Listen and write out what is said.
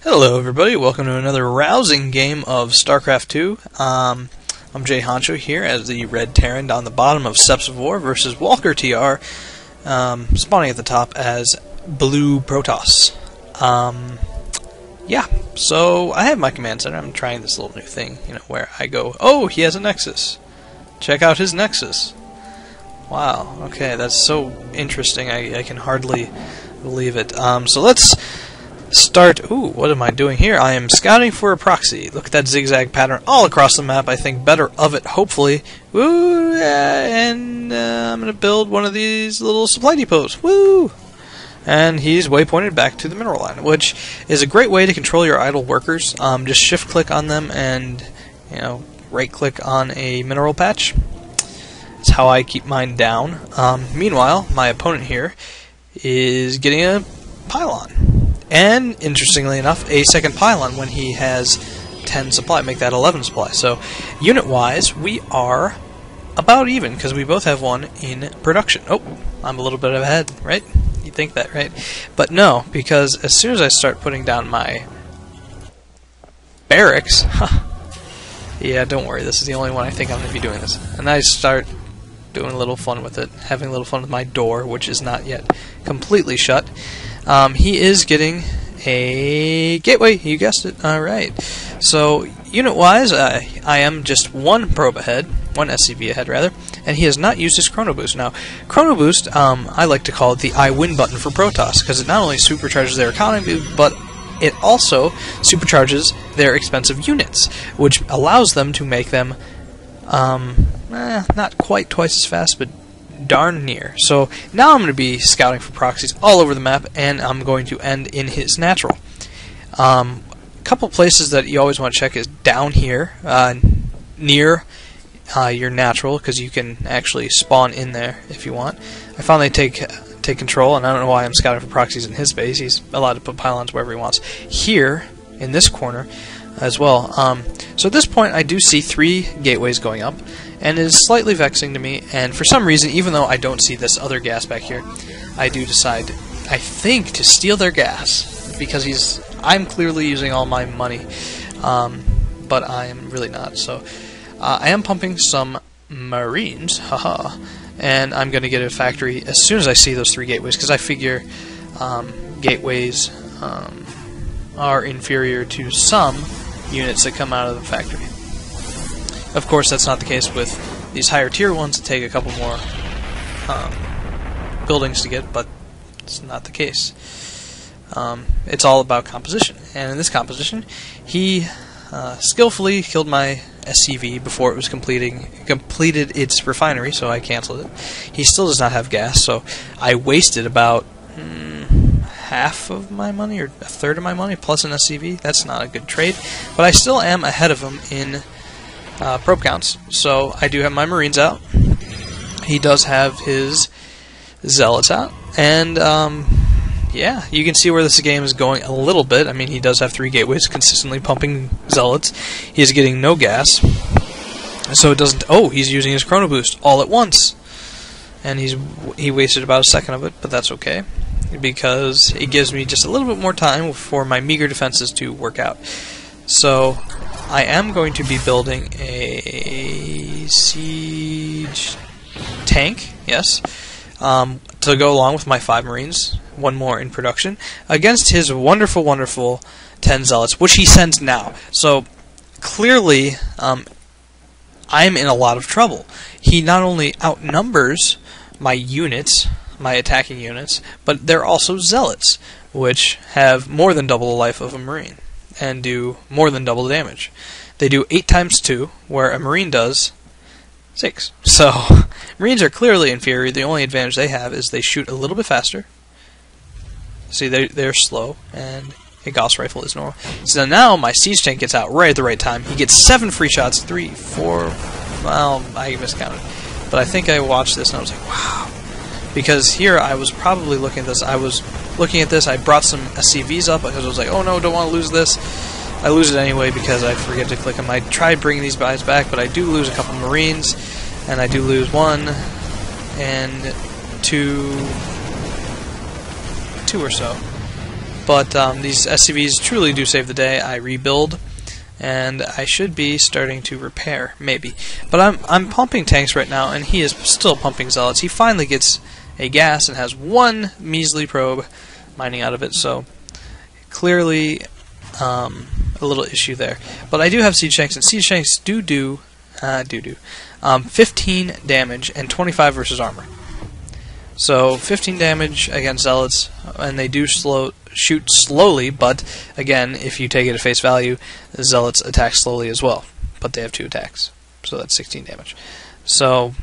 Hello everybody, welcome to another rousing game of StarCraft 2. I'm JHancho here as the Red Terran down the bottom of Steps of War versus WalkerTR, spawning at the top as Blue Protoss. Yeah, so I have my command center. I'm trying this little new thing, where I go, oh, he has a Nexus. Check out his Nexus. Wow, okay, that's so interesting, I can hardly believe it. So let's start. Ooh, what am I doing here? I am scouting for a proxy. Look at that zigzag pattern all across the map. I think better of it, hopefully. Woo! And I'm going to build one of these little supply depots. Woo! And he's waypointed back to the mineral line, which is a great way to control your idle workers. Just shift-click on them and, right-click on a mineral patch. That's how I keep mine down. Meanwhile, my opponent here is getting a pylon. And, interestingly enough, a second pylon when he has 10 supply, make that 11 supply. So, unit-wise, we are about even, because we both have one in production. Oh, I'm a little bit ahead, right? You think that, right? But no, because as soon as I start putting down my barracks, yeah, don't worry, this is the only one I think I'm going to be doing this. And I start doing a little fun with it, having a little fun with my door, which is not yet completely shut. He is getting a gateway, you guessed it. Alright. So, unit-wise, I am just one probe ahead, one SCV ahead, rather, and he has not used his Chrono Boost. Now, Chrono Boost, I like to call it the I win button for Protoss, because it not only supercharges their economy, but it also supercharges their expensive units, which allows them to make them, not quite twice as fast, but darn near. So now I'm going to be scouting for proxies all over the map, and I'm going to end in his natural. A couple places that you always want to check is down here, near your natural, because you can actually spawn in there if you want. I found they take control, and I don't know why I'm scouting for proxies in his base. He's allowed to put pylons wherever he wants. Here, in this corner, as well. So at this point, I do see 3 gateways going up, and it is slightly vexing to me, and for some reason, even though I don't see this other gas back here, I do decide, I think, to steal their gas, because I'm clearly using all my money, but I am really not. So I am pumping some Marines, haha, and I'm going to get a factory as soon as I see those 3 gateways, because I figure gateways are inferior to some units that come out of the factory. Of course, that's not the case with these higher tier ones that take a couple more buildings to get, but it's not the case. It's all about composition, and in this composition, he skillfully killed my SCV before it was completed its refinery, so I canceled it. He still does not have gas, so I wasted about half of my money, or a third of my money, plus an SCV. That's not a good trade, but I still am ahead of him in probe counts. So I do have my Marines out. He does have his Zealots out, and yeah, you can see where this game is going a little bit. I mean, he does have 3 gateways consistently pumping Zealots. He is getting no gas, so it doesn't. Oh, he's using his Chrono Boost all at once, and he wasted about a second of it, but that's okay, because it gives me just a little bit more time for my meager defenses to work out. So I am going to be building a siege tank, yes, to go along with my 5 Marines, 1 more in production, against his wonderful, wonderful 10 Zealots, which he sends now. So clearly, I'm in a lot of trouble. He not only outnumbers my units, my attacking units, but they're also Zealots, which have more than double the life of a Marine, and do more than double the damage. They do 8 times 2, where a Marine does 6. So, Marines are clearly inferior. The only advantage they have is they shoot a little bit faster. See, they're slow, and a Gauss rifle is normal. So now my siege tank gets out right at the right time. He gets 7 free shots, 3, 4, well, I miscounted. But I think I watched this and I was like, wow. Because here I was probably looking at this. I brought some SCVs up because I was like, oh no, don't want to lose this. I lose it anyway because I forget to click them. I tried bringing these guys back, but I do lose a couple Marines, and I do lose 1 and 2 or so. but these SCVs truly do save the day. I rebuild, and I should be starting to repair, maybe. But I'm pumping tanks right now, and he is still pumping Zealots. He finally gets a gas and has one measly probe mining out of it, so clearly a little issue there. But I do have siege tanks, and siege tanks do 15 damage and 25 versus armor. So 15 damage against Zealots, and they do shoot slowly, but again, if you take it at face value, the Zealots attack slowly as well. But they have 2 attacks, so that's 16 damage. So